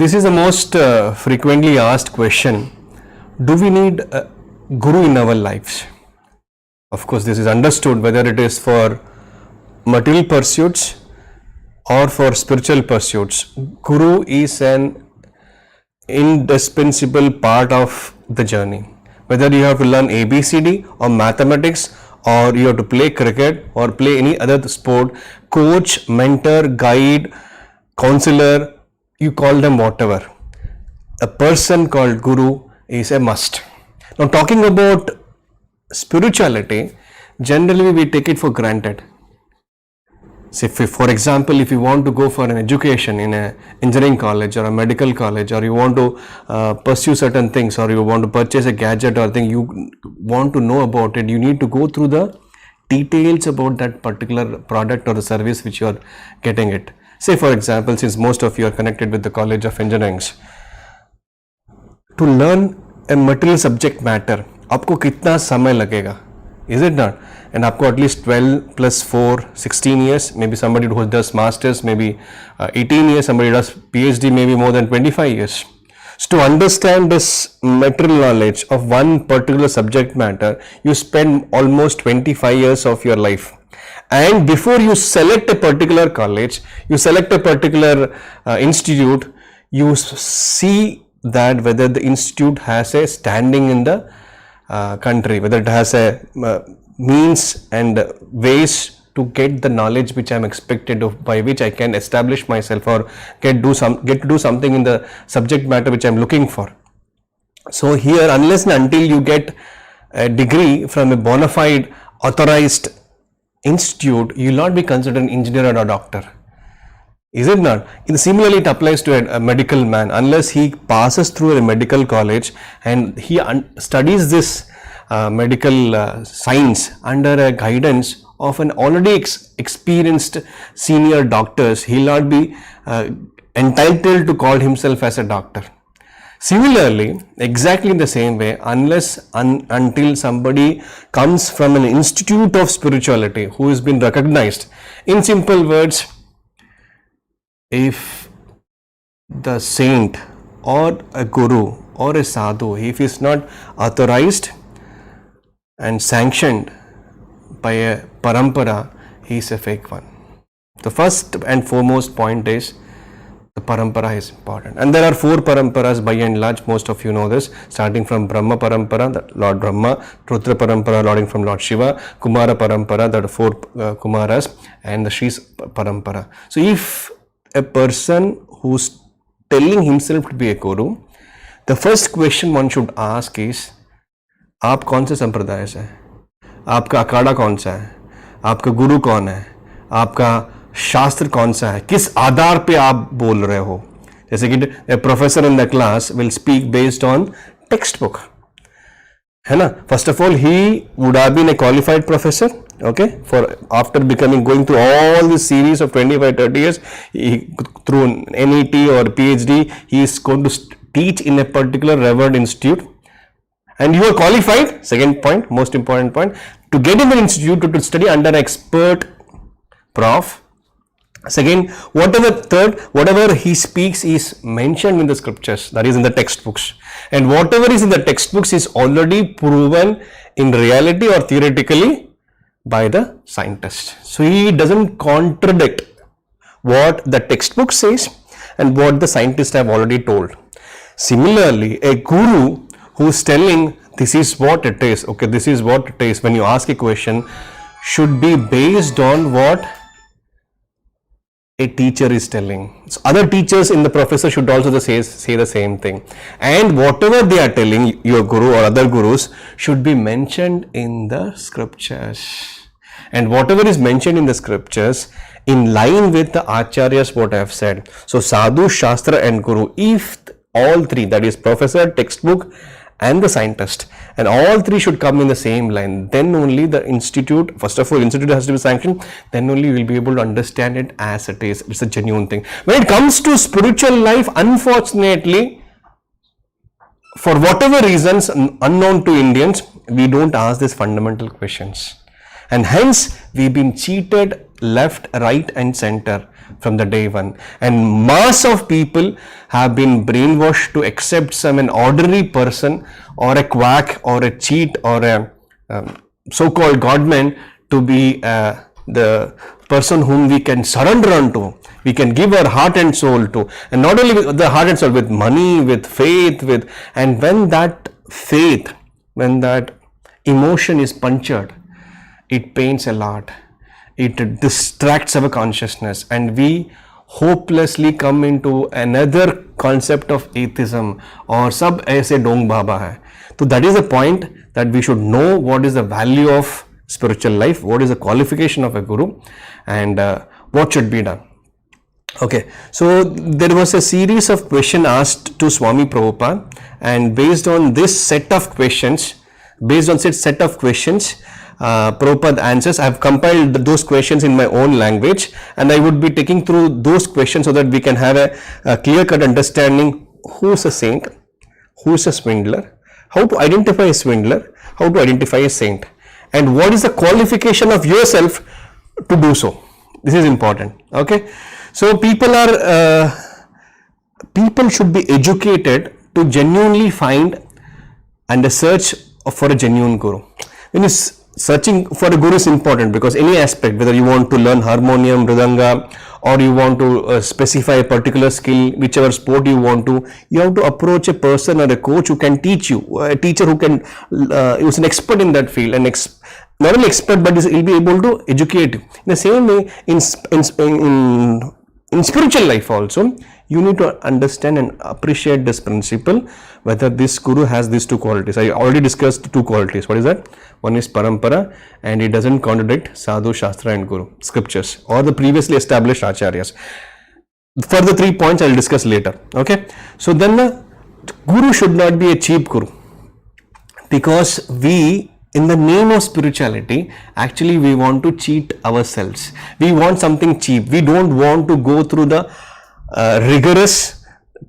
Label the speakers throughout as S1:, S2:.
S1: This is the most frequently asked question. Do we need a guru in our lives? Of course, this is understood whether it is for material pursuits or for spiritual pursuits. Guru is an indispensable part of the journey. Whether you have to learn ABCD or mathematics, or you have to play cricket or play any other sport, coach, mentor, guide, counselor, you call them whatever. A person called guru is a must. Now, talking about spirituality, generally we take it for granted. So if for example, if you want to go for an education in an engineering college or a medical college, or you want to pursue certain things, or you want to purchase a gadget or thing, you want to know about it, you need to go through the details about that particular product or the service which you are getting it. Say for example, since most of you are connected with the College of Engineering, to learn a material subject matter, आपको कितना समय लगेगा? Is it not? And आपको at least 12 plus 4, 16 years, maybe somebody who does masters, maybe 18 years, somebody does PhD, maybe more than 25 years. So to understand this material knowledge of one particular subject matter, you spend almost 25 years of your life. And before you select a particular college, you select a particular institute, you see that whether the institute has a standing in the country, whether it has a means and ways to get the knowledge which I am expected of, by which I can establish myself or get to do something in the subject matter which I am looking for. So here, unless and until you get a degree from a bona fide authorized institute, you will not be considered an engineer or a doctor. Is it not? Similarly, it applies to a medical man. Unless he passes through a medical college and he studies this medical science under a guidance of an already experienced senior doctors, he will not be entitled to call himself as a doctor. Similarly, exactly in the same way, unless until somebody comes from an institute of spirituality who has been recognized, in simple words, if the saint or a guru or a sadhu, if he is not authorized and sanctioned by a parampara, he is a fake one. The first and foremost point is the parampara is important, and there are 4 paramparas by and large. Most of you know this, starting from Brahma parampara, the Lord Brahma; Rudra parampara, starting from Lord Shiva; Kumara parampara, that are 4 Kumaras, and the Shri parampara. So if a person who's telling himself to be a guru, the first question one should ask is, आप कौन से संप्रदाय से हैं? आपका अखाड़ा कौन सा है? आपका गुरु कौन है? आपका शास्त्र कौन सा है? किस आधार पे आप बोल रहे हो? जैसे कि a professor in the class will speak based on textbook, है ना? First of all, he would have been a qualified professor, okay? For after going through all this series of 25-30 years, through NET or PhD, he is going to teach in a particular revered institute. And you are qualified, second point, most important point, to get in the institute to study under an expert prof. Second, whatever he speaks is mentioned in the scriptures, that is in the textbooks. And whatever is in the textbooks is already proven in reality or theoretically by the scientist. So he doesn't contradict what the textbook says and what the scientists have already told. Similarly, a guru who is telling this is what it is, okay, this is what it is, when you ask a question, should be based on what a teacher is telling. So other teachers in the professor should also say the same thing, and whatever they are telling, your guru or other gurus, should be mentioned in the scriptures, and whatever is mentioned in the scriptures in line with the acharyas, what I have said. So sadhu, shastra and guru, if all 3, that is professor, textbook and the scientist, and all 3 should come in the same line, then only the institute, first of all, institute has to be sanctioned, then only you will be able to understand it as it is. It's a genuine thing. When it comes to spiritual life, unfortunately, for whatever reasons unknown to Indians, we don't ask these fundamental questions, and hence we've been cheated left, right and center from the day one. And mass of people have been brainwashed to accept an ordinary person or a quack or a cheat or a so-called godman to be the person whom we can surrender unto, we can give our heart and soul to, and not only with the heart and soul, with money, with faith, and when that faith, when that emotion is punctured, it pains a lot, it distracts our consciousness, and we hopelessly come into another concept of atheism or sab aise dong baba hai. So that is the point, that we should know what is the value of spiritual life, what is the qualification of a guru, and what should be done. Okay, so there was a series of questions asked to Swami Prabhupada, and based on this set of questions, Prabhupada answers, I have compiled those questions in my own language, and I would be taking through those questions so that we can have a clear-cut understanding who is a saint, who is a swindler, how to identify a swindler, how to identify a saint, and what is the qualification of yourself to do so. This is important. Okay, so people should be educated to genuinely find and search for a genuine guru. When you searching for a guru is important, because any aspect, whether you want to learn harmonium, mridanga, or you want to specify a particular skill, whichever sport you want to, you have to approach a person or a coach who can teach you, a teacher who can, who's an expert in that field, and not only expert, but he'll be able to educate you. In the same way, in spiritual life also, you need to understand and appreciate this principle, whether this guru has these two qualities. I already discussed two qualities. What is that? One is parampara, and it doesn't contradict sadhu, shastra and guru, scriptures, or the previously established acharyas. Further 3 points I will discuss later. Okay, so then the guru should not be a cheap guru, because we, in the name of spirituality, actually we want to cheat ourselves. We want something cheap. We don't want to go through the rigorous,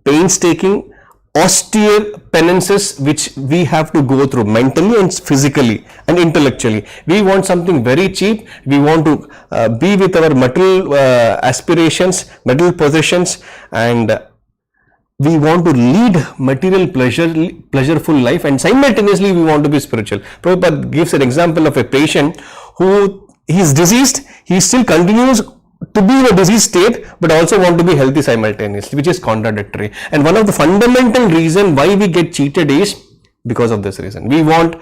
S1: painstaking, austere penances which we have to go through mentally and physically and intellectually. We want something very cheap. We want to be with our material aspirations, material possessions, and we want to lead material pleasureful life, and simultaneously we want to be spiritual. Prabhupada gives an example of a patient who is diseased, he still continues to be in a diseased state, but also want to be healthy simultaneously, which is contradictory. And one of the fundamental reason why we get cheated is because of this reason. We want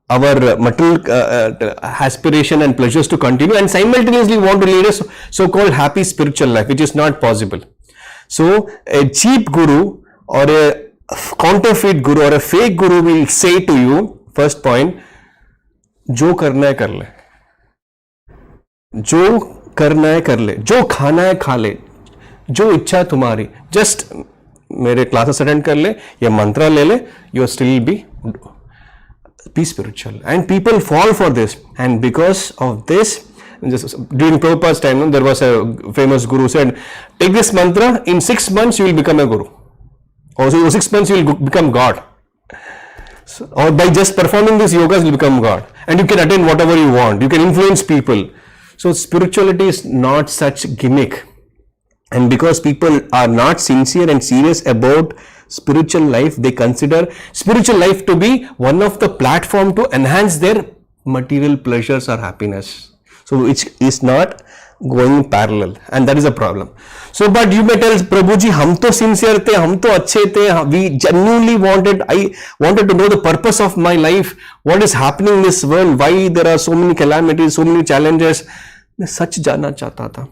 S1: our material aspiration and pleasures to continue, and simultaneously want to lead a so-called happy spiritual life, which is not possible. So a cheap guru or a counterfeit guru or a fake guru will say to you, first point, जो करना है कर ले, जो करना है कर ले, जो खाना है खा ले, जो इच्छा तुम्हारी, just मेरे क्लासेस अटेंड कर ले या मंत्रा ले ले, you still be spiritual. And people fall for this, and because of this, during Prabhupada's time, there was a famous guru said, take this mantra, in 6 months you will become a guru. Also, in 6 months you will become God. So, or by just performing these yogas, you will become God. And you can attain whatever you want. You can influence people. So, spirituality is not such gimmick. And because people are not sincere and serious about spiritual life, they consider spiritual life to be one of the platform to enhance their material pleasures or happiness. So it is not going parallel, and that is a problem. So, but you may tell, Prabhuji, hum to sincere the, hum to achhe the, we genuinely I wanted to know the purpose of my life, what is happening in this world, why there are so many calamities, so many challenges. मैं सच जानना चाहता था,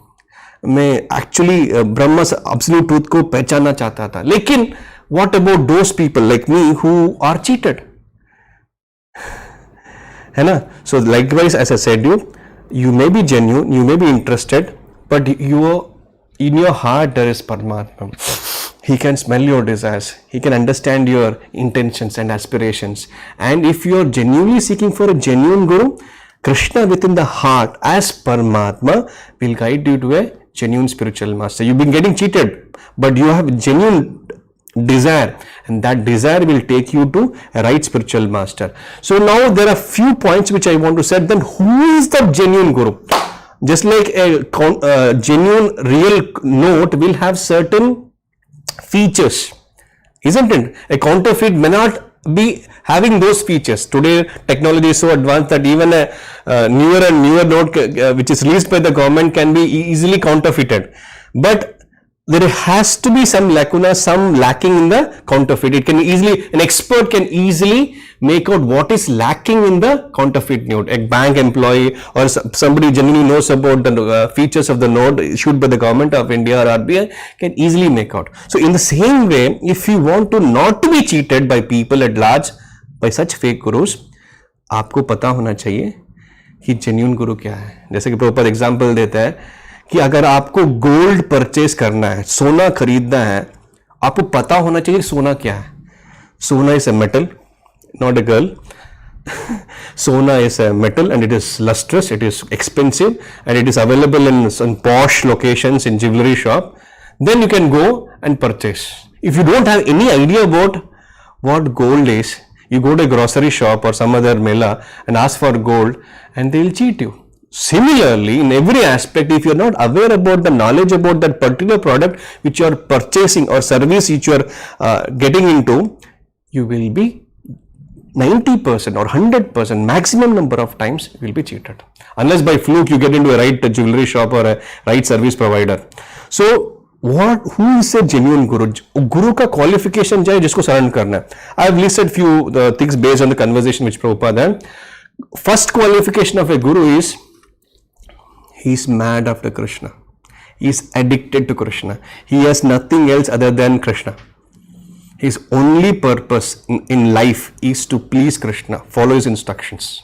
S1: मैं actually ब्रह्म absolute truth को पहचानना चाहता था. लेकिन what about those people like me who are cheated? है ना? So likewise, as I said you may be genuine, you may be interested, but in your heart there is Paramatma. He can smell your desires, he can understand your intentions and aspirations. And if you are genuinely seeking for a genuine guru, Krishna within the heart as Paramatma will guide you to a genuine spiritual master. You've been getting cheated, but you have genuine desire, and that desire will take you to a right spiritual master. So now there are few points which I want to set. Then who is the genuine guru? Just like a genuine real note will have certain features, isn't it? A counterfeit may not be having those features. Today technology is so advanced that even a newer and newer note which is released by the government can be easily counterfeited. But there has to be some lacuna, some lacking in the counterfeit. It can easily, an expert can easily make out what is lacking in the counterfeit note. A bank employee or somebody genuinely knows about the features of the note issued by the government of India or RBI can easily make out. So in the same way, if you want to not to be cheated by people at large by such fake gurus, आपको पता होना चाहिए कि genuine guru क्या है. जैसे कि Prabhupada example देता है कि अगर आपको गोल्ड परचेस करना है, सोना खरीदना है, आपको पता होना चाहिए सोना क्या है. सोना is a metal, not a girl. सोना is a metal and it is lustrous, it is expensive and it is available in some posh locations in jewelry shop. Then you can go and purchase. If you don't have any idea about what gold is, you go to a grocery shop or some other mela and ask for gold and they will cheat you. Similarly, in every aspect, if you are not aware about the knowledge about that particular product which you are purchasing or service which you are getting into, you will be 90% or 100% maximum number of times you will be cheated. Unless by fluke you get into a right jewelry shop or a right service provider. So, who is a genuine guru? Guru का qualification क्या है जिसको शरण करना है? I have listed few things based on the conversation which Prabhupada had. First qualification of a guru is he is mad after Krishna. He is addicted to Krishna. He has nothing else other than Krishna. His only purpose in life is to please Krishna, follow his instructions.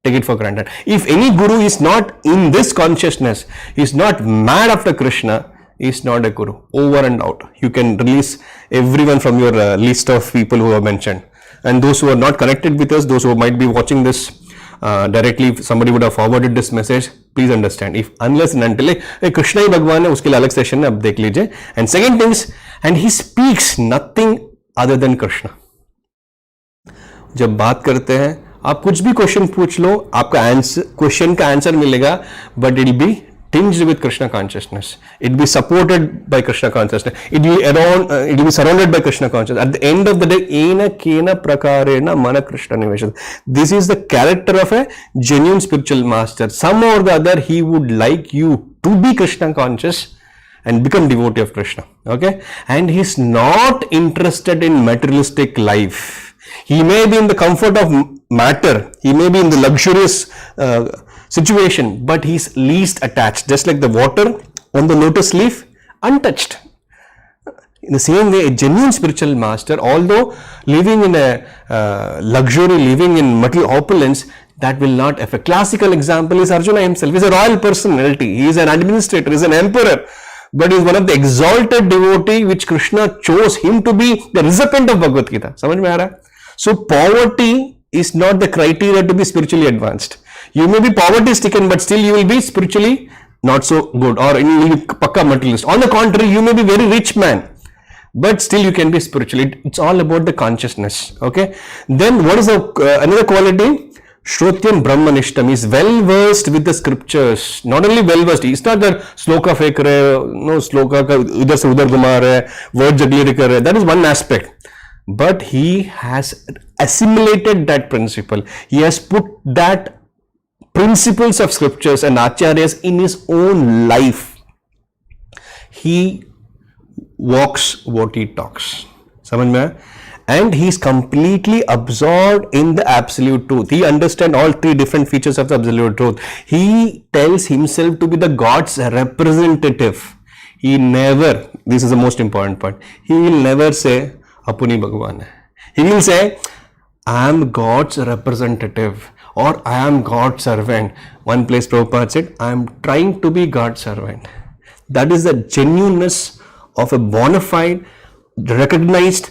S1: Take it for granted. If any guru is not in this consciousness, he is not mad after Krishna, he is not a guru. Over and out. You can release everyone from your list of people who are mentioned. And those who are not connected with us, those who might be watching this directly, if somebody would have forwarded this message, please understand, if unless and until Krishna ही भगवान है, उसके लिए अलग session है, अब देख लीजिए. And second things, and he speaks nothing other than Krishna. जब बात करते हैं, आप कुछ भी क्वेश्चन पूछ लो, आपका आंसर, क्वेश्चन का आंसर मिलेगा, but it will be tinged with Krishna consciousness. It will be supported by Krishna consciousness. It will be surrounded by Krishna consciousness. At the end of the day, ena kena prakarena mana Krishna niveshad. This is the character of a genuine spiritual master. Somehow or the other, he would like you to be Krishna conscious and become devotee of Krishna. Okay? And he's not interested in materialistic life. He may be in the comfort of matter. He may be in the luxurious situation, but he is least attached, just like the water on the lotus leaf, untouched. In the same way, a genuine spiritual master, although living in a luxury, living in material opulence, that will not affect. Classical example is Arjuna himself. He is a royal personality. He is an administrator. He is an emperor. But he is one of the exalted devotee which Krishna chose him to be the recipient of Bhagavad Gita. समझ में आ रहा है? So poverty is not the criteria to be spiritually advanced. You may be poverty stricken, but still you will be spiritually not so good, or you will be pakka materialist. On the contrary, you may be very rich man, but still you can be spiritually. It's all about the consciousness. Okay. Then what is another quality? Shrotyam Brahmanishtam is well versed with the scriptures. Not only well versed, it's not that sloka fake no sloka ka idhar se udhar ghuma raha hai, word jagleri kar raha hai. That is one aspect. But he has assimilated that principle. He has put that principles of scriptures and acharyas in his own life. He walks what he talks. समझ में आया? And he is completely absorbed in the absolute truth. He understands all three different features of the absolute truth. He tells himself to be the God's representative. He never, this is the most important part, he will never say, Apuni Bhagwan hai. He will say, I am God's representative or I am God's servant. One place Prabhupada said, I am trying to be God's servant. That is the genuineness of a bona fide, recognized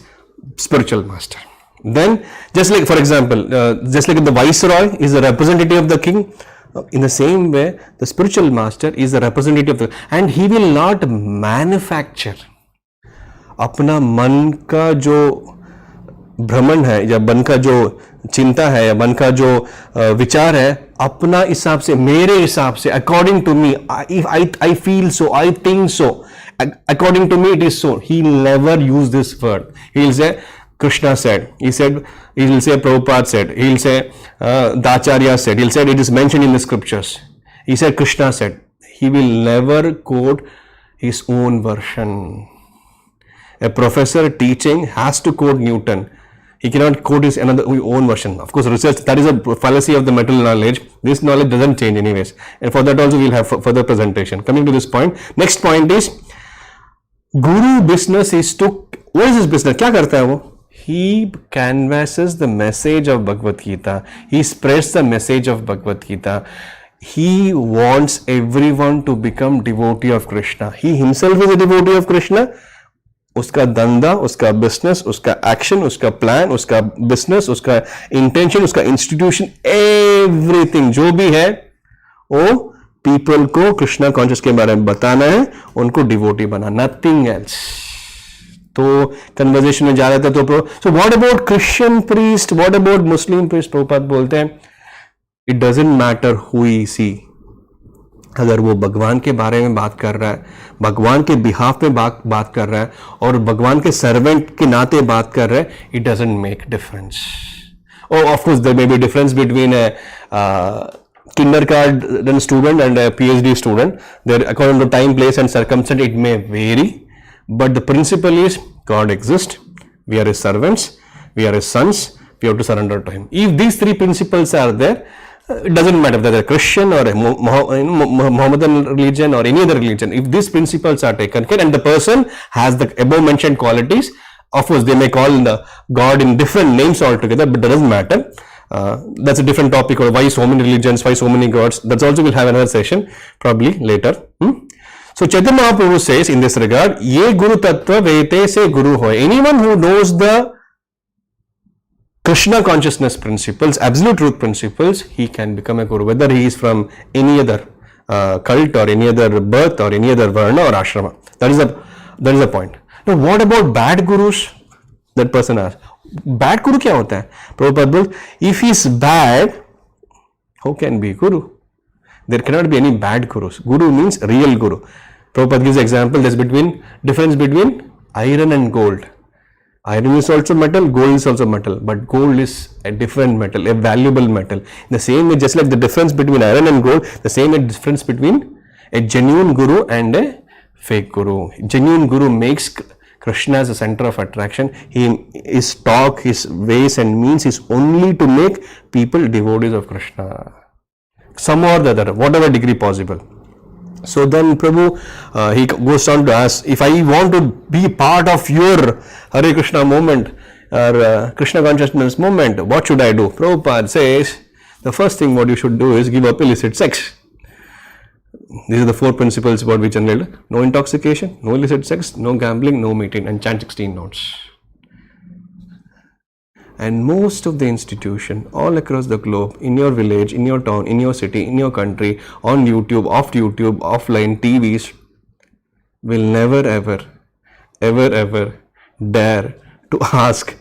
S1: spiritual master. Then, just like, for example, just like the viceroy is the representative of the king, in the same way, the spiritual master is the representative of the, and he will not manufacture अपना मन का जो भ्रमण है या मन का जो चिंता है या मन का जो विचार है, अपना हिसाब से, मेरे हिसाब से, according to me, I feel so, I think so, according to me it is so, he never use this word. He will say Krishna said, he will say Prabhupada said, he will say Dacharya said, he will say it is mentioned in the scriptures. He said Krishna said. He will never quote his own version. A professor teaching has to quote Newton. He cannot quote his own version. Of course, research, that is a fallacy of the material knowledge. This knowledge doesn't change anyways. And for that also we will have further presentation. Coming to this point, next point is, Guru business is to, what is his business? क्या करता है वो? He canvasses the message of Bhagavad Gita. He spreads the message of Bhagavad Gita. He wants everyone to become devotee of Krishna. He himself is a devotee of Krishna. उसका धंधा, उसका business, उसका action, उसका plan, उसका business, उसका intention, उसका institution, everything जो भी है, वो people को कृष्णा कॉन्शियस के बारे में बताना है, उनको devotee बनाना, nothing else. तो कन्वर्सेशन में जा रहा था तो so what about Christian priest, what about Muslim priest? Prabhupada बोलते हैं it doesn't matter who he see. अगर वो भगवान के बारे में बात कर रहा है, भगवान के बिहाफ में बात कर रहा है और भगवान के सर्वेंट के नाते बात कर रहा है, इट डजंट मेक डिफरेंस. और of course there may be difference between kindergarten student and a PhD student. There, according to time, place and circumstance, it may vary. But the principle is God exists, we are his servants, we are his sons, we have to surrender to him. If these three principles are there, it doesn't matter whether they're Christian or a Mohammedan religion or any other religion. If these principles are taken care and the person has the above mentioned qualities, of course they may call the God in different names altogether, but that doesn't matter. That's a different topic, or why so many religions, why so many gods. That's also we'll have another session probably later. So Chaitanya Mahaprabhu says in this regard, ye guru tattva vete se guru hoy. Anyone who knows the Krishna consciousness principles, absolute truth principles, he can become a guru, whether he is from any other cult or any other birth or any other varna or ashrama. That is the point. Now what about bad gurus? That person asks, bad guru क्या होता है? Prabhupada बोल, if he is bad, how can be guru? There cannot be any bad gurus. Guru means real guru. Prabhupada gives example. There's difference between iron and gold. Iron is also metal, gold is also metal, but gold is a different metal, a valuable metal. In the same way, just like the difference between iron and gold, the same difference between a genuine guru and a fake guru. Genuine guru makes Krishna as a center of attraction. His talk, his ways and means is only to make people devotees of Krishna, some or the other, whatever degree possible. So then Prabhu, he goes on to ask, if I want to be part of your Hare Krishna movement or Krishna consciousness movement, what should I do? Prabhupada says, the first thing what you should do is give up illicit sex. These are the 4 principles about which generally: no intoxication, no illicit sex, no gambling, no meeting, and chant 16 notes. And most of the institution all across the globe, in your village, in your town, in your city, in your country, on YouTube, off YouTube, offline, TVs, will never ever dare to ask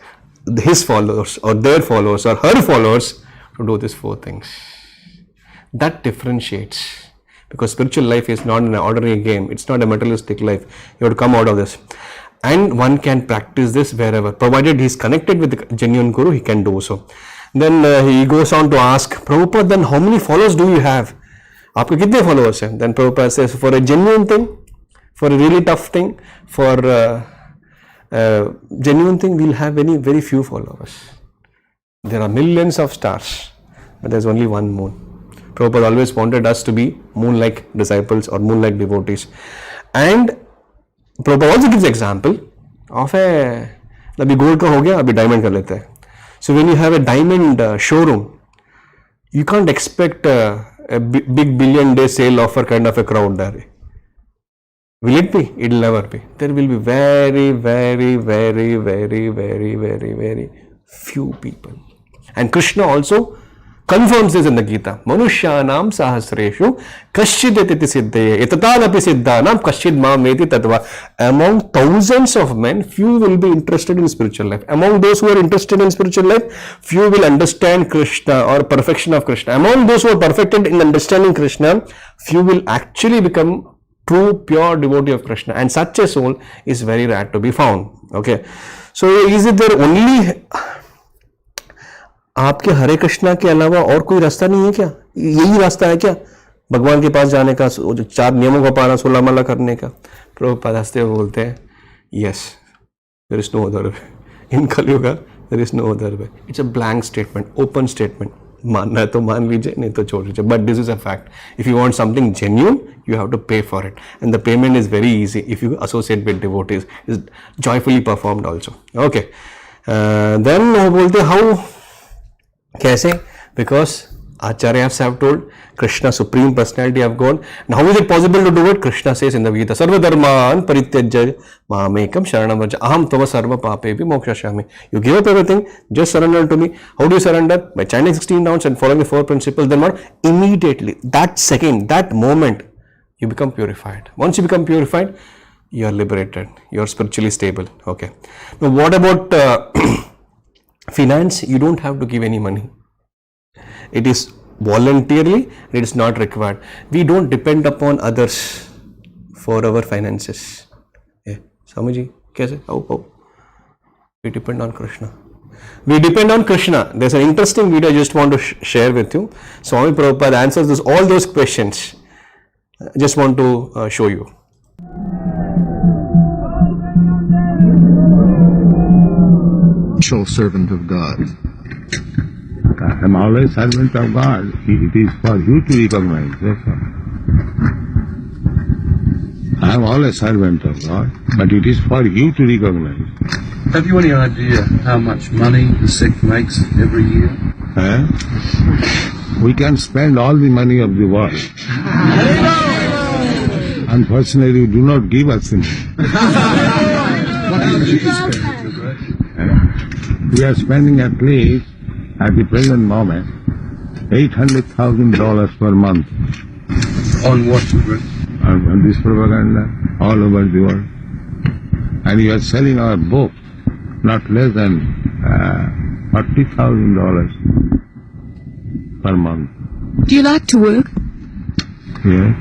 S1: his followers or their followers or her followers to do these 4 things. That differentiates, because spiritual life is not an ordinary game. It's not a materialistic life. You have to come out of this. And one can practice this wherever, provided he is connected with the genuine guru, he can do so. Then he goes on to ask, Prabhupada, then how many followers do you have? Aapke kitne followers hain? Then Prabhupada says, for a genuine thing, for a really tough thing, for genuine thing, we'll have very few followers. There are millions of stars, but there's only one moon. Prabhupada always wanted us to be moon-like disciples or moon-like devotees. And Prabhupada also gives example of अभी gold का हो गया, अभी diamond कर लेते हैं. So when you have a diamond showroom, you can't expect a big billion-day sale offer kind of a crowd there. Will it be? It will never be. There will be very few people. And Krishna also confirms this in the Gita. Manushyanam sahasreshu kaschidetiti siddhye etataanapi siddhanam kaschid mameti tatva. Among thousands of men, few will be interested in spiritual life. Among those who are interested in spiritual life, few will understand Krishna or perfection of Krishna. Among those who are perfected in understanding Krishna, few will actually become true pure devotee of Krishna, and such a soul is very rare to be found. Okay, so is it there only आपके हरे कृष्णा के अलावा और कोई रास्ता नहीं है क्या? यही रास्ता है क्या भगवान के पास जाने का, जो 4 नियमों का पाना, 16 माला करने का? प्रभुपाद हंसते हुए बोलते हैं, yes, there is no other way in Kalyug, there is no other way. It's a blank statement, open statement. मानना है तो मान लीजिए, नहीं तो छोड़ दीजिए. But this is a fact. If you want something genuine, you have to pay for it, and the payment is very easy if you associate with devotees. Is joyfully performed also. Okay, then बोलते how, कैसे? Because Acharyas have told, Krishna, Supreme Personality of God. And how is it possible to do it? Krishna says in the Gita, Sarva dharman parityajya mamekam sharanam vraja aham tava sarva papepi mokshashyami. You give up everything, just surrender to me. How do you surrender? By chanting 16 rounds and following the 4 principles. Then what? Immediately, that second, that moment, you become purified. Once you become purified, you are liberated. You are spiritually stable. Okay. Now, what about finance? You don't have to give any money. It is voluntarily. It is not required. We don't depend upon others for our finances. Yeah. Samaji, kaise? How? We depend on Krishna. We depend on Krishna. There's an interesting video I just want to share with you. Swami Prabhupada answers all those questions. I just want to show you.
S2: Servant of God.
S3: I'm always servant of God. It is for you to recognize. That's all. I'm always servant of God, but it is for you to recognize.
S2: Have you any idea how much money the sect makes every year?
S3: We can spend all the money of the world. Unfortunately, you do not give us any.
S2: What do you spend?
S3: We are spending at least, at the present moment, $800,000 per month.
S2: On what?
S3: On this propaganda all over the world. And we are selling our book not less than $40,000 per month.
S4: Do you like to work?
S3: Yeah.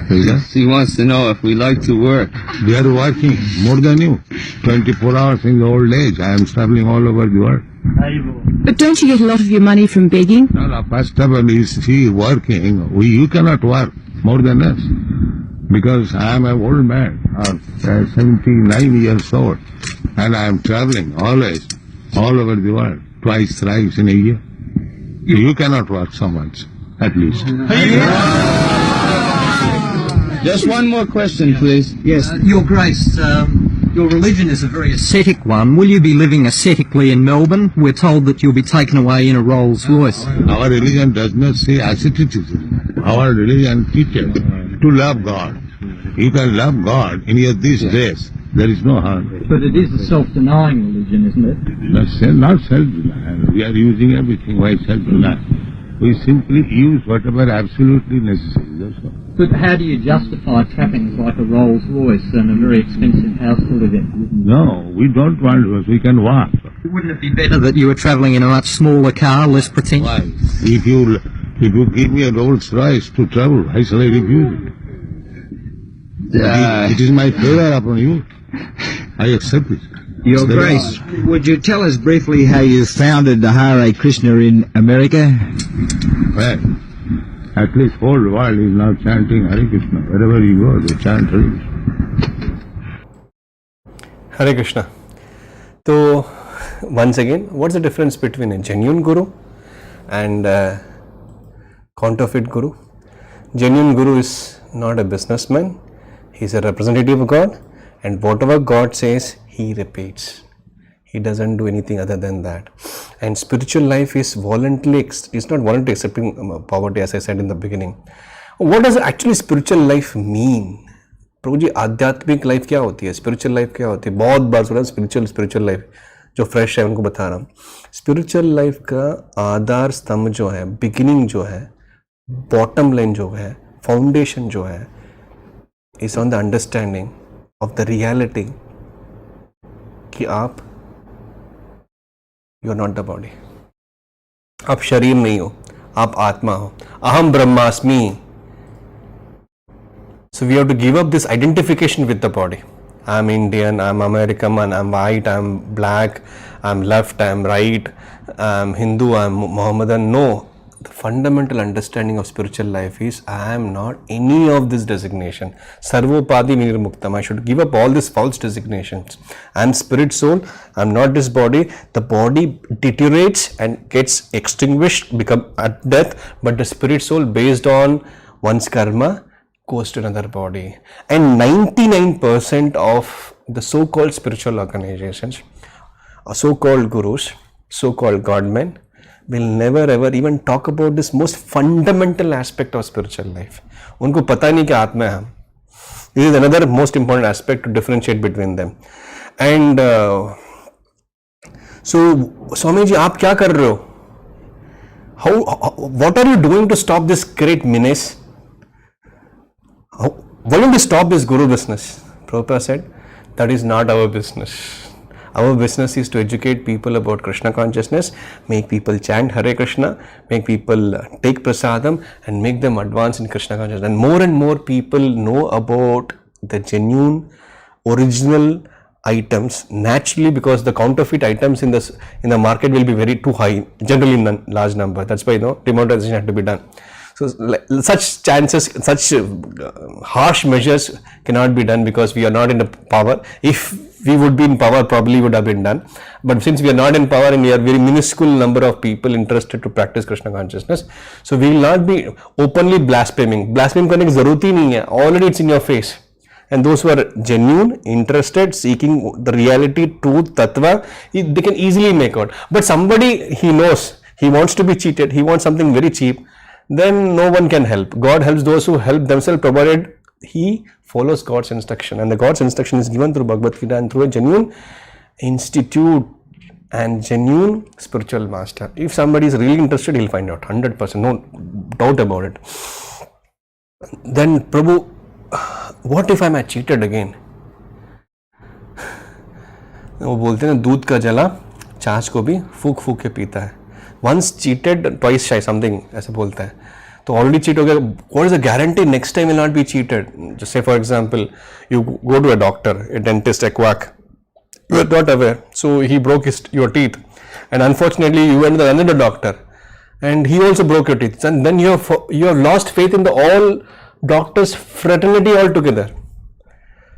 S5: Yes, he wants to know if we like to work.
S3: We are working more than you. 24 hours in the old age. I am traveling all over the world.
S4: But don't you get a lot of your money from begging?
S3: No, first of all, you see, working, you cannot work more than us. Because I am an old man, 79 years old, and I am traveling always, all over the world, twice, thrice in a year. You cannot work so much, at least.
S5: Just one more question, please.
S6: Yes, Your Grace, your religion is a very ascetic one. Will you be living ascetically in Melbourne? We're told that you'll be taken away in a Rolls Royce.
S3: Our religion does not say asceticism. Our religion teaches to love God. You can love God in your these days. There is no harm.
S6: But it is a self-denying religion, isn't it?
S3: Not self-denial. We are using everything. Why self-denial? We simply use whatever absolutely necessary. That's all.
S6: But how do you justify trappings like a Rolls Royce and a very expensive house to live in?
S3: No, we don't want to. We can walk.
S6: Wouldn't it be better that you were travelling in a much smaller car, less pretentious?
S3: Why? If you give me a Rolls Royce to travel, how shall I refuse it? It is my favor upon you. I accept it.
S7: Your Grace, would you tell us briefly how you founded the Hare Krishna in America?
S3: Well, at least whole world is now chanting Hare Krishna. Wherever you go, they chant Hare Krishna.
S1: Hare Krishna. So, once again, what's the difference between a genuine guru and a counterfeit guru? Genuine guru is not a businessman. He is a representative of God, and whatever God says, he repeats. He doesn't do anything other than that. And spiritual life is voluntarily, it's not voluntarily accepting poverty, as I said in the beginning. What does actually spiritual life mean? प्रभु जी, आध्यात्मिक life क्या होती है, spiritual life क्या होती है? बहुत बार सुना spiritual life. जो फ्रेश है उनको बता रहा हूँ. स्पिरिचुअल लाइफ का आधार स्तंभ जो है, बिगिनिंग जो है, बॉटम लाइन जो है, फाउंडेशन जो है, is on the understanding of the reality कि आप you are not the body. आप शरीर नहीं हो, आप आत्मा हो. अहम ब्रह्मास्मि. So we have to give up this identification with the body. I'm Indian, I'm American, I'm white, I'm black, I'm left, I'm right, I'm Hindu, I'm Mohammedan. No, the fundamental understanding of spiritual life is I am not any of this designation. Sarvopadi nirmuktam. I should give up all these false designations. I'm spirit soul, I'm not this body. The body deteriorates and gets extinguished, become at death, but the spirit soul based on one's karma goes to another body. And 99% of the so-called spiritual organizations, or so-called gurus, so-called godmen, will never ever even talk about this most fundamental aspect of spiritual life. उनको पता नहीं कि आत्मा है हम. This is another most important aspect to differentiate between them. And so, Swami ji आप क्या कर रहे हो? What are you doing to stop this great menace? Why don't we stop this guru business? Prabhupada said, that is not our business. Our business is to educate people about Krishna consciousness, make people chant Hare Krishna, make people take prasadam and make them advance in Krishna consciousness. And more people know about the genuine, original items naturally, because the counterfeit items in the market will be very too high, generally in a large number. That's why demonetization had to be done. So such chances, such harsh measures cannot be done because we are not in the power. If we would be in power, probably would have been done. But since we are not in power and we are very minuscule number of people interested to practice Krishna consciousness, so we will not be openly blaspheming. Blaspheme करने की ज़रूरत ही नहीं है. Already it's in your face. And those who are genuine, interested, seeking the reality, truth, tattva, they can easily make out. But somebody, he knows, he wants to be cheated, he wants something very cheap, then no one can help. God helps those who help themselves, provided he follows God's instruction. And the God's instruction is given through Bhagavad Gita and through a genuine institute and genuine spiritual master. If somebody is really interested, he'll find out 100%, no doubt about it. Then Prabhu, what if I'm cheated again? वो बोलते हैं दूध का जला छाछ को भी फूक फूक के पीता है. Once cheated, twice shy, something ऐसे बोलता है. तो ऑलरेडी चीट हो गया. What is the guarantee next time will not be cheated? Just say for example, you go to a doctor, a dentist, a quack. You are not aware, so he broke your teeth, and unfortunately you went to another doctor, and he also broke your teeth, and then you have lost faith in the all doctors fraternity altogether.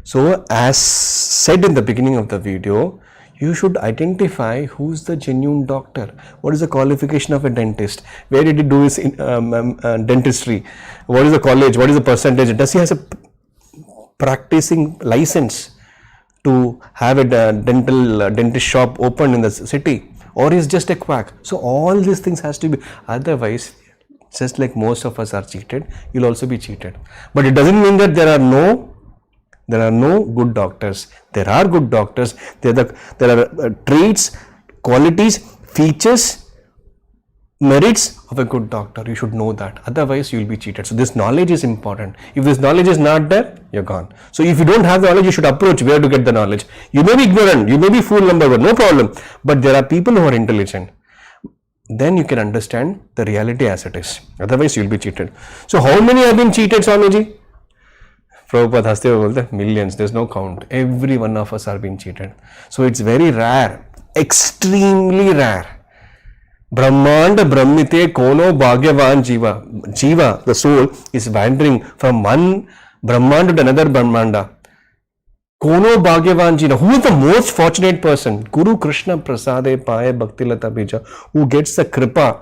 S1: So as said in the beginning of the video, you should identify who's the genuine doctor. What is the qualification of a dentist? Where did he do his dentistry? What is the college? What is the percentage? Does he has a practicing license to have a dentist shop open in the city? Or is just a quack? So all these things has to be. Otherwise, just like most of us are cheated, you'll also be cheated. But it doesn't mean that there are no good doctors. There are good doctors. There are traits, qualities, features, merits of a good doctor. You should know that. Otherwise, you will be cheated. So this knowledge is important. If this knowledge is not there, you're gone. So if you don't have the knowledge, you should approach where to get the knowledge. You may be ignorant. You may be fool number one. No problem. But there are people who are intelligent. Then you can understand the reality as it is. Otherwise, you will be cheated. So how many have been cheated, Swamiji? Prabhupada हंसते हुए बोलते हैं millions, there's no count. Every one of us are being cheated. So it's very rare, extremely rare. Brahmanda Brahmite Kono Bhagyavan Jiva. Jiva, the soul, is wandering from one Brahmanda to another Brahmanda. Kono Bhagyavan Jiva. Who is the most fortunate person? Guru Krishna Prasade Paye Bhakti Lata Bija, who gets the kripa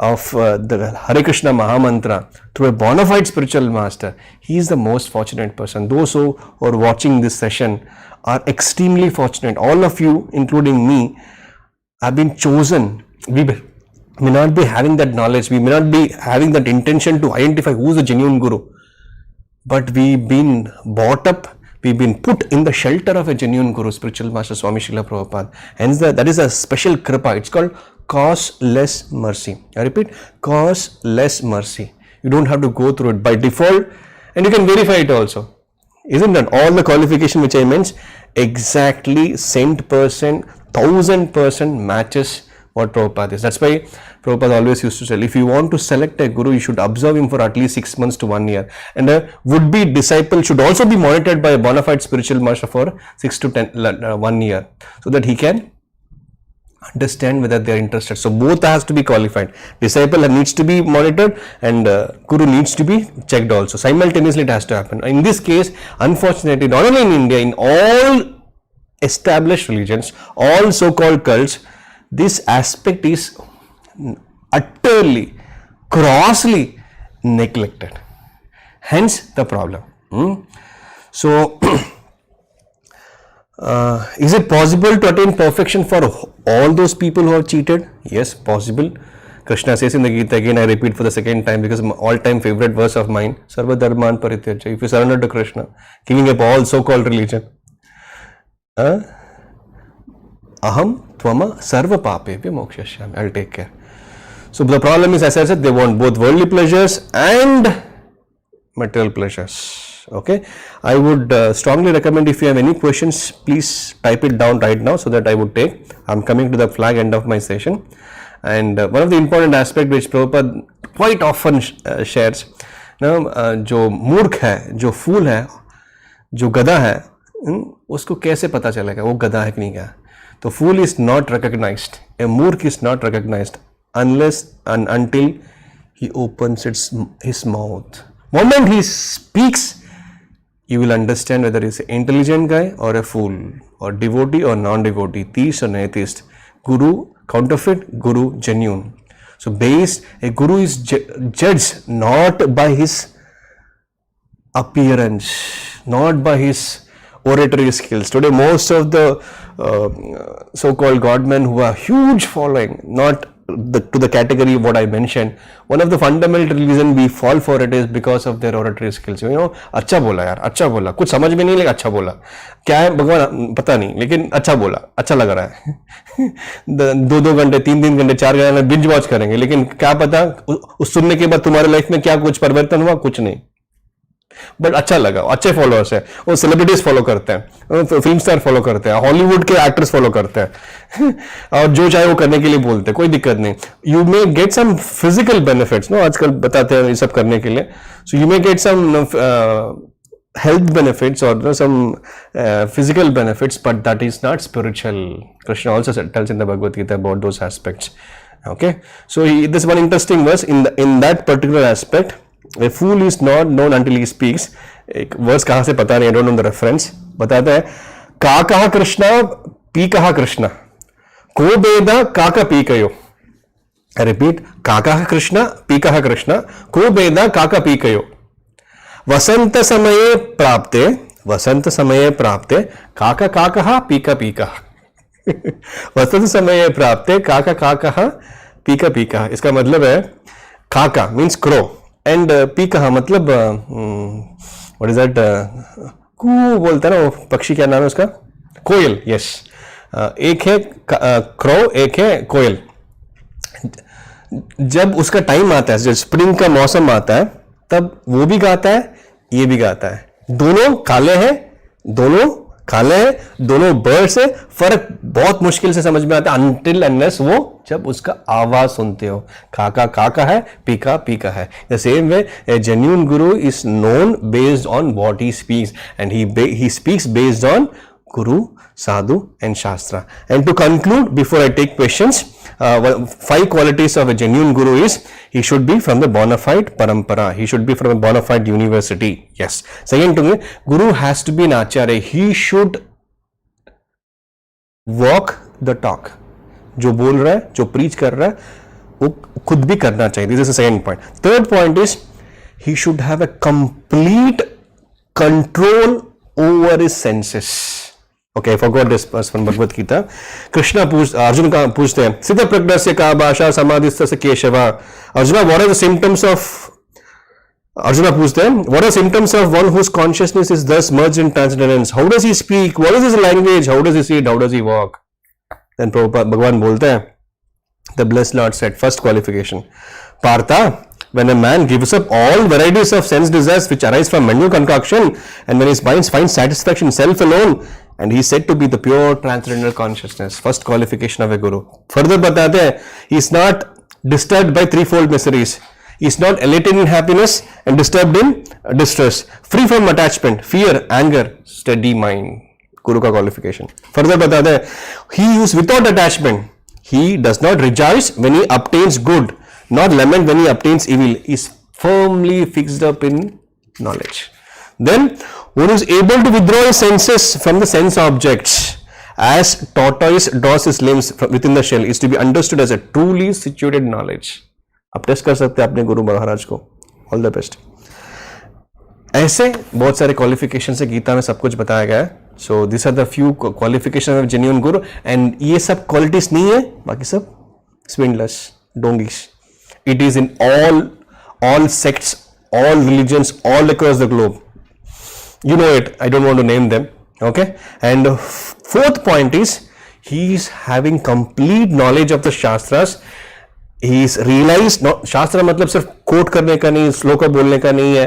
S1: of the Hare Krishna Mahamantra through a bona fide spiritual master. He is the most fortunate person. Those who are watching this session are extremely fortunate. All of you, including me, have been chosen. We may not be having that knowledge. We may not be having that intention to identify who is the genuine guru. But we've been brought up we've been put in the shelter of a genuine Guru, spiritual master Swami Śrīla Prabhupāda. Hence that is a special kripa. It's called causeless mercy. I repeat, causeless mercy. You don't have to go through it by default, and you can verify it also. Isn't that all the qualification which I mentioned? Exactly, saint person, 1000% matches what Prabhupada is. That's why Prabhupada always used to tell, if you want to select a guru, you should observe him for at least 6 months to 1 year. And a would-be disciple should also be monitored by a bona fide spiritual master for 6 to 1 year, so that he can understand whether they are interested. So both has to be qualified. Disciple needs to be monitored, and guru needs to be checked also. Simultaneously it has to happen. In this case, unfortunately, not only in India, in all established religions, all so-called cults, this aspect is utterly, grossly neglected. Hence the problem. So, is it possible to attain perfection for all those people who have cheated? Yes, possible. Krishna says in the Gita, again I repeat for the second time because my all-time favorite verse of mine, Sarva Dharman Parityajya. If you surrender to Krishna, giving up all so-called religion, Aham Tvama Sarva Papebhyo Mokshashyami. I'll take care. So the problem is, as I said, they want both worldly pleasures and material pleasures. Okay, I would strongly recommend, if you have any questions, please type it down right now so that I would take. I'm coming to the flag end of my session, and one of the important aspect which Prabhupada quite often shares, जो मूर्ख है, जो फूल है, जो गधा है, उसको कैसे पता चलेगा वो गधा है कि नहीं क्या? तो fool is not recognized, a मूर्ख is not recognized unless and until he opens his mouth. Moment he speaks, you will understand whether he's an intelligent guy or a fool, or devotee or non-devotee, theist or atheist, guru counterfeit, guru genuine. So a guru is judged not by his appearance, not by his oratory skills. Today most of the so-called godmen who have huge following, not to the category of what I mentioned, one of the fundamental reason we fall for it is because of their oratory skills. You know, अच्छा बोला यार, अच्छा बोला, कुछ समझ में नहीं लेकिन अच्छा बोला, क्या है भगवान पता नहीं, लेकिन अच्छा बोला, अच्छा लग रहा है. 2 घंटे 3 घंटे 4 घंटे बिंज वॉच करेंगे, लेकिन क्या पता उस सुनने के बाद तुम्हारे लाइफ में क्या कुछ परिवर्तन हुआ, कुछ नहीं, बट अच्छा लगा, अच्छे फॉलोअर्स है, वो सेलिब्रिटीज फॉलो करते हैं, फिल्म स्टार फॉलो करते हैं, हॉलीवुड के एक्टर्स फॉलो करते हैं, और जो चाहे वो करने के लिए बोलते हैं, कोई दिक्कत नहीं. You may get some physical benefits, no आजकल बताते हैं ये सब करने के लिए. So you may get some health benefits or some physical benefits, but that is not spiritual. Krishna also tells in the Bhagavad Gita about those aspects. Okay, so this one interesting verse in that particular aspect. A fool is not known until he speaks. एक verse कहाँ से पता नहीं, I don't know the reference. बताता है, का कहा Krishna, P कहा कृष्णा, को बेदा का पी कयो. I repeat, का कहा कृष्णा, पी कहा कृष्णा, को बेदा का पी कयो. वसंत समये प्राप्ते, वसंत समये प्राप्ते, काका काका पीका पीका. वसंत समये प्राप्ते काका काका पीका पीका. इसका मतलब है काका मीन्स क्रो, एंड पीका मतलब व्हाट इज दैट, कू बोलता है ना वो पक्षी, क्या नाम है उसका, कोयल. यस, एक है क्रो, एक है कोयल. जब उसका टाइम आता है, जब स्प्रिंग का मौसम आता है, तब वो भी गाता है, ये भी गाता है. दोनों काले हैं, दोनों बर्ड्स है. फर्क बहुत मुश्किल से समझ में आता है अनटिल अनलेस वो जब उसका आवाज सुनते हो. काका काका है, पीका पीका है. The same way a genuine guru is known based on what he speaks, and he speaks based on Guru, Sadhu and Shastra. And to conclude, before I take questions, 5 qualities of a genuine Guru is, he should be from the bona fide parampara. He should be from a bona fide university. Yes. Second to me, Guru has to be an Acharya. He should walk the talk. जो बोल रहा है, जो preach कर रहा है, वो खुद भी करना चाहिए. This is the second point. Third point is, he should have a complete control over his senses. Okay, I forgot this verse from Bhagavad Gita. Krishna Arjuna का पूछते हैं, सिद्ध प्रज्ञस्य का भाषा समाधिस्थस्य केशवा. Arjuna, what are the symptoms of Arjuna पूछते हैं, what are symptoms of one whose consciousness is thus merged in transcendence? How does he speak? What is his language? How does he see it? How does he walk? Then Prabhupada, Bhagavan बोलते हैं, the blessed Lord said, first qualification, Partha, when a man gives up all varieties of sense desires which arise from mental concoction, and when his mind finds satisfaction in self alone, and he is said to be the pure transcendental consciousness. First qualification of a guru. Further बताते हैं, he is not disturbed by threefold miseries. He is not elated in happiness and disturbed in distress. Free from attachment, fear, anger, steady mind. Guru ka qualification. Further बताते हैं, he who is without attachment, he does not rejoice when he obtains good, nor lament when he obtains evil. He is firmly fixed up in knowledge. Then, one is able to withdraw his senses from the sense objects, as tortoise draws his limbs from within the shell, is to be understood as a truly situated knowledge. आप test कर सकते हैं अपने गुरु महाराज को. All the best. ऐसे बहुत सारे qualification से गीता में सब कुछ बताया गया है. So this are the few qualification of genuine guru. And ये सब क्वालिटीज नहीं है, बाकी सब स्विंडलर्स, डोंगीज. It is in all sects, all religions, all across the globe. You know it. I don't want to name them. Okay. And fourth point is, he is having complete knowledge of the Shastras. He is realized. No, Shastra मतलब सिर्फ quote करने का नहीं, श्लोका बोलने का नहीं है.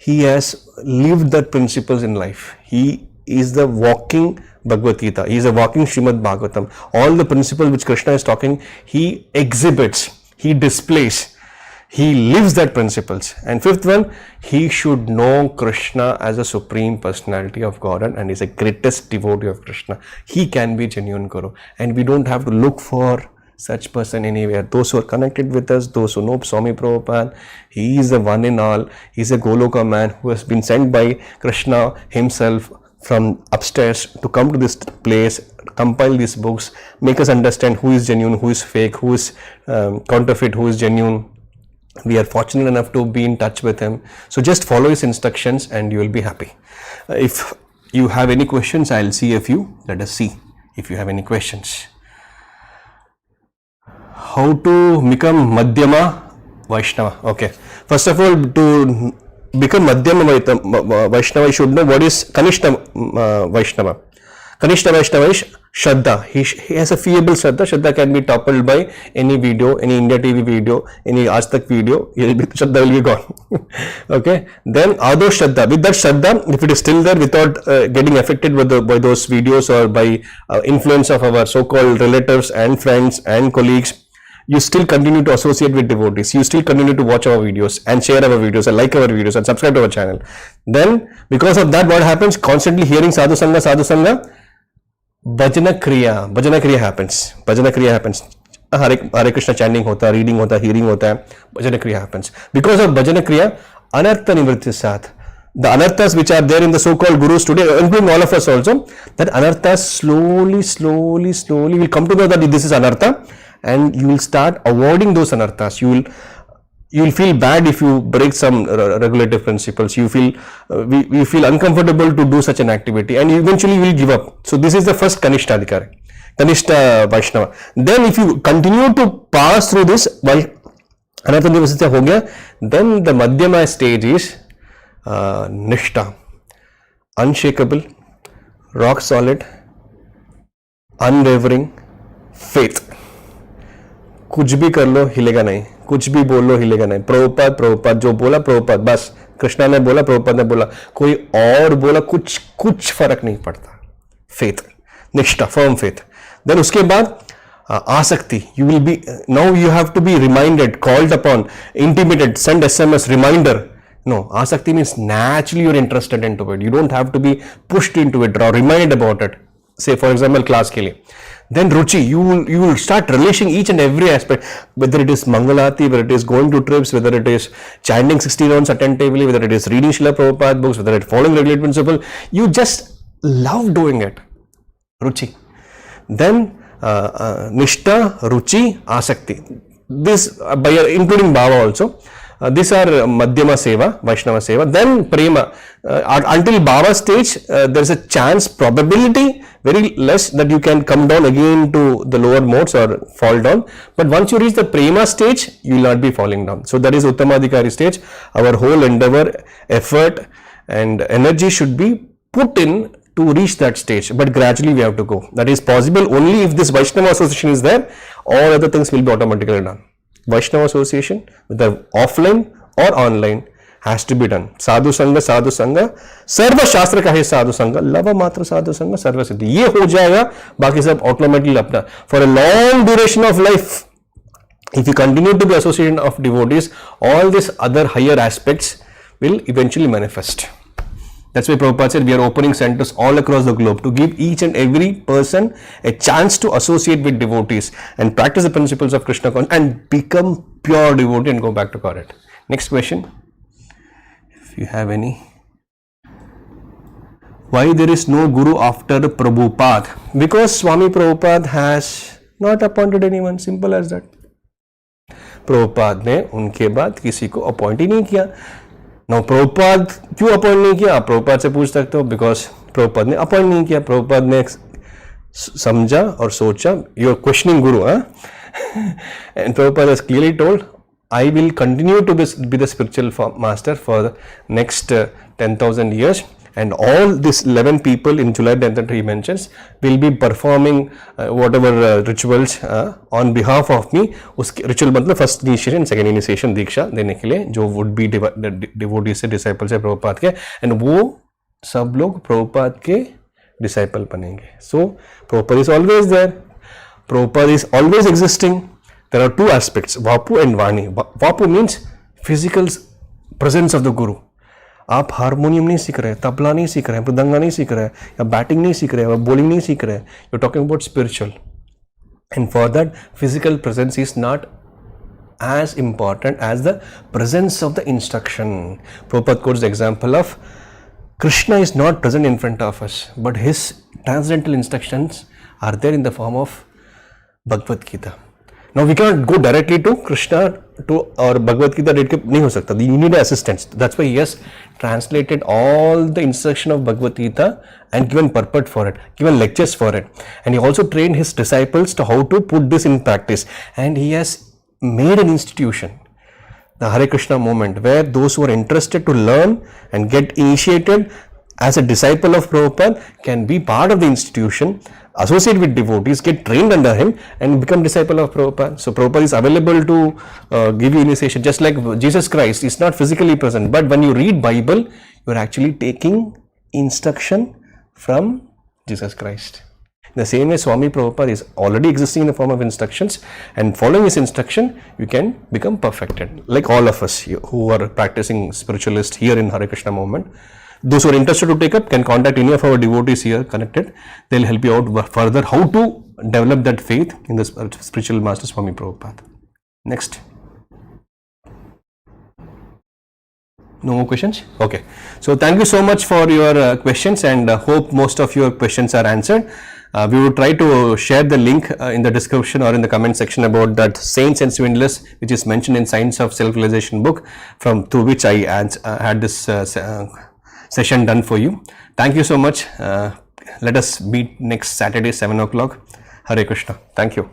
S1: He has lived the principles in life. He is the walking Bhagavad Gita. He is a walking Srimad Bhagavatam. All the principles which Krishna is talking, he exhibits. He displays, he lives that principles. And fifth one, he should know Krishna as a supreme personality of God and is the greatest devotee of Krishna. He can be genuine Guru, and we don't have to look for such person anywhere. Those who are connected with us, those who know Swami Prabhupada, he is the one in all. He is a Goloka man who has been sent by Krishna himself from upstairs to come to this place, compile these books, make us understand who is genuine, who is fake, who is counterfeit, who is genuine. We are fortunate enough to be in touch with him. So just follow his instructions and you will be happy. If you have any questions, I'll see a few. Let us see if you have any questions. How to become Madhyama Vaishnava? Okay. First of all, to become Madhyama Vaishnava, you should know what is Kanishta Vaishnava. Kanishta Vaishnava is Shraddha. He has a feeble Shraddha. Shraddha can be toppled by any video, any India TV video, any Aaj Tak video. Shraddha will be gone. Okay. Then Ado Shraddha. With that Shraddha, if it is still there without getting affected by those videos or by influence of our so-called relatives and friends and colleagues, you still continue to associate with devotees. You still continue to watch our videos and share our videos and like our videos and subscribe to our channel. Then, because of that, what happens? Constantly hearing sadhu sangha, bhajana kriya happens. Bhajana kriya happens. Hare Krishna chanting hota, reading hota, hearing hota, bhajana kriya happens. Because of bhajana kriya, anartha nivritti saath. The anarthas which are there in the so-called gurus today, including all of us also, that anarthas slowly will come to know that this is anartha. And you will start avoiding those anarthas. You will feel bad if you break some regulative principles. You feel uncomfortable to do such an activity, and eventually you will give up. So this is the first Kanishta Adhikari, Kanishta Vaishnava. Then if you continue to pass through this, anartha nivritti ho gaya, then the Madhyama stage is Nishta, unshakable, rock solid, unwavering faith. कुछ भी कर लो हिलेगा नहीं, कुछ भी बोल लो हिलेगा नहीं. प्रभुपाद जो बोला प्रभुपाद, बस कृष्णा ने बोला, प्रभुपाद ने बोला, कोई और बोला, कुछ फर्क नहीं पड़ता. फेथ, निष्ठा, फर्म फेथ. देन उसके बाद आसक्ति. You will be, now you have to be reminded, called upon, intimated, send SMS reminder. No, asakti means naturally you're interested into it. You don't have to be pushed into it or reminded about it. Say for example class के लिए. Then ruchi, you will start relishing each and every aspect, whether it is Mangalati, whether it is going to trips, whether it is chanting 60 rounds attentively, whether it is reading Śrīla Prabhupāda books, whether it is following regulated principle, you just love doing it. Ruchi. Then Nishta, Ruchi, Asakti. This by including Bhava also. These are Madhyama Seva, Vaishnava Seva. Then Prema. Until Bhava stage, there is a chance, probability, very less that you can come down again to the lower modes or fall down. But once you reach the Prema stage, you will not be falling down. So that is Uttamadhikari stage. Our whole endeavor, effort and energy should be put in to reach that stage, but gradually we have to go. That is possible only if this Vaishnava association is there. All other things will be automatically done. Vaishnava association, whether offline or online, has to be done. Sadhu Sangha, Sarva Shastra ka hai Sadhu Sangha, Lava Matra Sadhu Sangha, Sarva Siddhi. Ye ho jayega, baki sab automatically apna. For a long duration of life, if you continue to be associated of devotees, all these other higher aspects will eventually manifest. That's why Prabhupada said we are opening centers all across the globe to give each and every person a chance to associate with devotees and practice the principles of Krishna consciousness and become pure devotee and go back to Karat. Next question, if you have any. Why there is no Guru after Prabhupada? Because Swami Prabhupada has not appointed anyone, simple as that. Prabhupada ने उनके बाद किसी को appoint ही नहीं किया. Now Prabhupada क्यों appoint नहीं किया? आप प्रभुपाद से पूछ सकते हो. बिकॉज प्रभुपाद ने अपॉइंट नहीं किया. प्रभुपाद ने समझा और सोचा. You are questioning Guru, and Prabhupada has clearly told, I will continue to be the spiritual master for the next 10,000 years, and all these 11 people in July 10th that he mentions will be performing whatever rituals on behalf of me. उसके ritual मतलब first initiation, second initiation दीक्षा देने के लिए जो would be devotees से disciples है प्रभुपाद के, and वो सब लोग प्रभुपाद के disciple बनेंगे. So Prabhupada is always there. Prabhupada is always existing. There are two aspects, Vapu and Vani. Vapu means physical presence of the Guru. आप हारमोनियम नहीं सीख रहे, तबला नहीं सीख रहे, मृदंगा नहीं सीख रहे, या बैटिंग नहीं सीख रहे, या बॉलिंग नहीं सीख रहे. You are talking about spiritual, and for that physical presence is not as important as the presence of the instruction. Prabhupada quotes the example of Krishna is not present in front of us, but his transcendental instructions are there in the form of Bhagavad Gita. Now we cannot go directly to Krishna or Bhagavad Gita, nahi ho sakta. You need assistance. That's why he has translated all the instruction of Bhagavad Gita and given purport for it, given lectures for it, and he also trained his disciples to how to put this in practice. And he has made an institution, the Hare Krishna movement, where those who are interested to learn and get initiated as a disciple of Prabhupada can be part of the institution, associate with devotees, get trained under him and become disciple of Prabhupada. So Prabhupada is available to give you initiation, just like Jesus Christ is not physically present, but when you read Bible, you are actually taking instruction from Jesus Christ. In the same way, Swami Prabhupada is already existing in the form of instructions, and following his instruction, you can become perfected. Like all of us who are practicing spiritualists here in Hare Krishna movement. Those who are interested to take up can contact any of our devotees here connected. They'll help you out further how to develop that faith in the spiritual master Swami Prabhupada. Next. No more questions? Okay. So thank you so much for your questions, and hope most of your questions are answered. We will try to share the link in the description or in the comment section about that Saints and Swindlers, which is mentioned in Science of Self-Realization book, through which I had this session done for you. Thank you so much. Let us meet next Saturday 7 o'clock. Hare Krishna. Thank you.